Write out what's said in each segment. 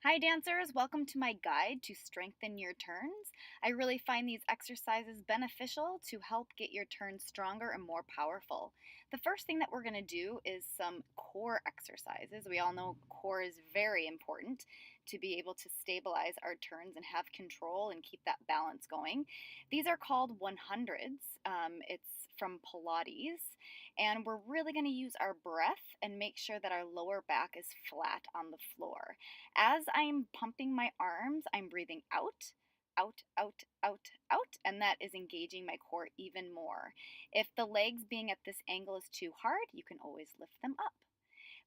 Hi, dancers. Welcome to my guide to strengthen your turns. I really find these exercises beneficial to help get your turns stronger and more powerful. The first thing that we're going to do is some core exercises. We all know core is very important to be able to stabilize our turns and have control and keep that balance going. These are called 100s. It's from Pilates, and we're really going to use our breath and make sure that our lower back is flat on the floor. As I'm pumping my arms, I'm breathing out, out, out, out, out, and that is engaging my core even more. If the legs being at this angle is too hard, you can always lift them up.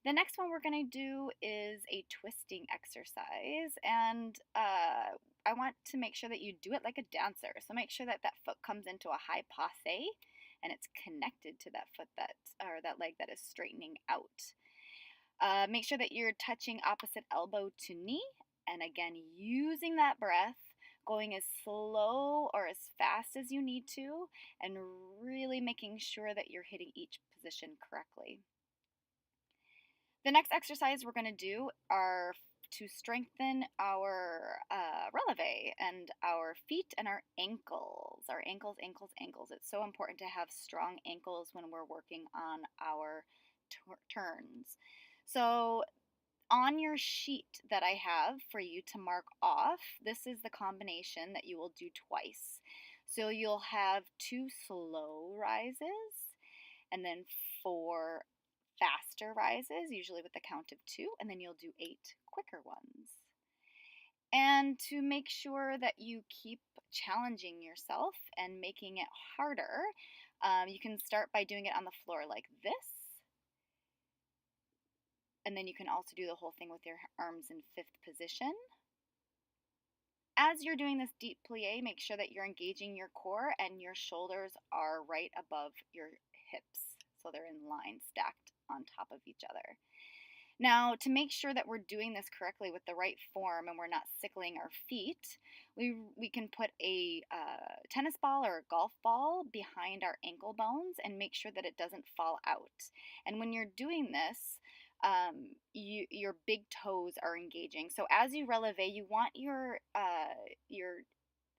The next one we're going to do is a twisting exercise, and I want to make sure that you do it like a dancer. So make sure that that foot comes into a high passe and it's connected to that foot that leg that is straightening out. Make sure that you're touching opposite elbow to knee, and again, using that breath, going as slow or as fast as you need to, and really making sure that you're hitting each position correctly. The next exercise we're going to do are to strengthen our releve and our feet and our ankles. Our ankles, ankles, ankles. It's so important to have strong ankles when we're working on our turns. So on your sheet that I have for you to mark off, this is the combination that you will do twice. So you'll have 2 slow rises and then 4 faster rises, usually with the count of 2, and then you'll do 8 quicker ones. And to make sure that you keep challenging yourself and making it harder, you can start by doing it on the floor like this. And then you can also do the whole thing with your arms in 5th position. As you're doing this deep plie, make sure that you're engaging your core and your shoulders are right above your hips. So they're in line, stacked on top of each other. Now, to make sure that we're doing this correctly with the right form and we're not sickling our feet, we can put a tennis ball or a golf ball behind our ankle bones and make sure that it doesn't fall out. And when you're doing this, your big toes are engaging. So as you releve, you want your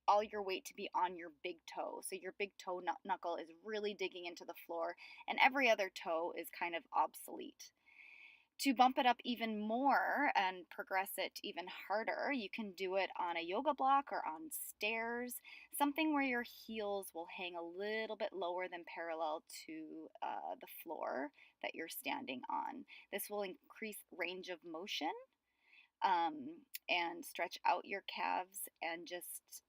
all your weight to be on your big toe. So your big toe knuckle is really digging into the floor, and every other toe is kind of obsolete. To bump it up even more and progress it even harder, you can do it on a yoga block or on stairs, something where your heels will hang a little bit lower than parallel to the floor that you're standing on. This will increase range of motion and stretch out your calves and just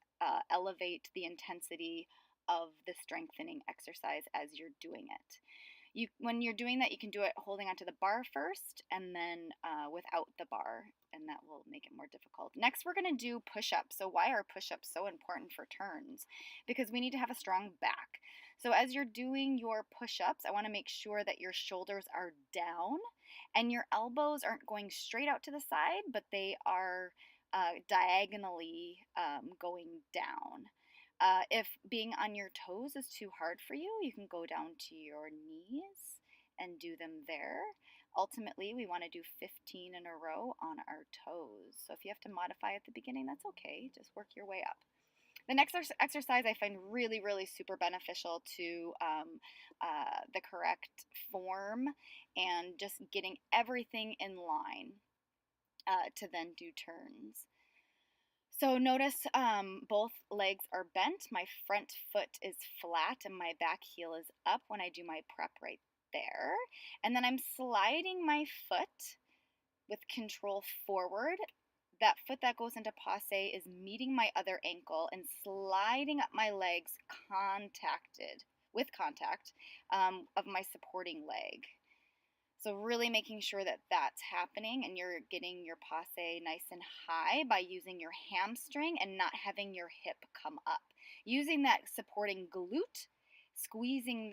elevate the intensity of the strengthening exercise as you're doing it. When you're doing that, you can do it holding onto the bar first and then without the bar, and that will make it more difficult. Next, we're going to do push-ups. So why are push-ups so important for turns? Because we need to have a strong back. So as you're doing your push-ups, I want to make sure that your shoulders are down and your elbows aren't going straight out to the side, but they are diagonally going down. If being on your toes is too hard for you, you can go down to your knees and do them there. Ultimately, we want to do 15 in a row on our toes. So if you have to modify at the beginning, that's okay. Just work your way up. The next exercise I find really, really super beneficial to the correct form and just getting everything in line to then do turns. So notice both legs are bent. My front foot is flat and my back heel is up when I do my prep right there. And then I'm sliding my foot with control forward. That foot that goes into passe is meeting my other ankle and sliding up my legs with contact of my supporting leg. So really making sure that that's happening and you're getting your passe nice and high by using your hamstring and not having your hip come up. Using that supporting glute, squeezing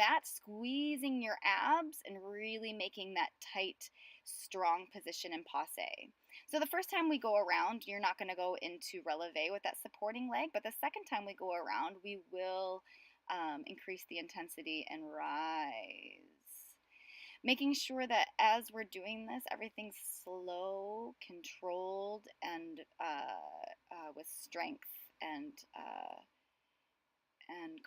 your abs, and really making that tight, strong position in passe. So the first time we go around, you're not going to go into releve with that supporting leg, but the second time we go around, we will increase the intensity and rise. Making sure that as we're doing this, everything's slow, controlled, and with strength and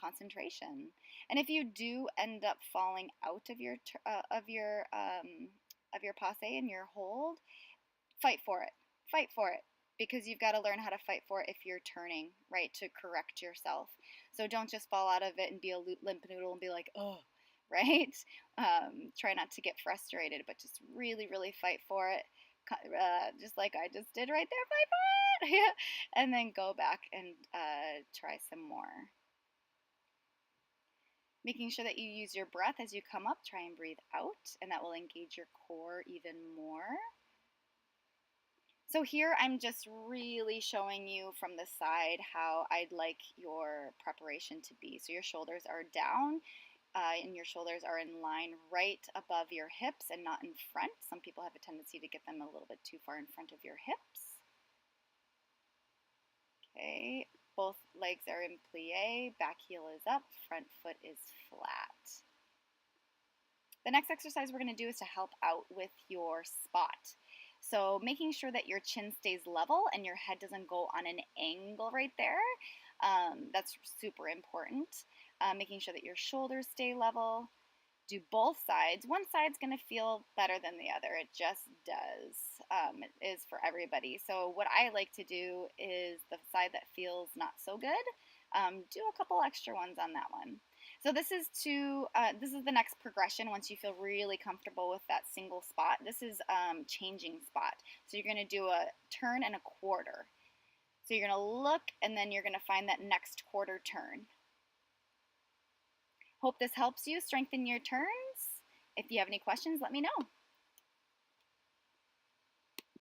concentration. And if you do end up falling out of your passe and your hold, fight for it. Fight for it because you've got to learn how to fight for it if you're turning, right, to correct yourself. So don't just fall out of it and be a limp noodle and be like, oh, right? Try not to get frustrated, but just really, really fight for it. Just like I just did right there, fight for it. And then go back and try some more. Making sure that you use your breath as you come up, try and breathe out, and that will engage your core even more. So here I'm just really showing you from the side how I'd like your preparation to be. So your shoulders are down and your shoulders are in line right above your hips and not in front. Some people have a tendency to get them a little bit too far in front of your hips. Okay, both legs are in plie, back heel is up, front foot is flat. The next exercise we're going to do is to help out with your spot. So making sure that your chin stays level and your head doesn't go on an angle right there. That's super important. Making sure that your shoulders stay level. Do both sides. One side's going to feel better than the other. It just does. It is for everybody. So what I like to do is the side that feels not so good, do a couple extra ones on that one. So this is the next progression once you feel really comfortable with that single spot. This is changing spot. So you're going to do a turn and a quarter. So you're going to look and then you're going to find that next quarter turn. Hope this helps you strengthen your turns. If you have any questions, let me know.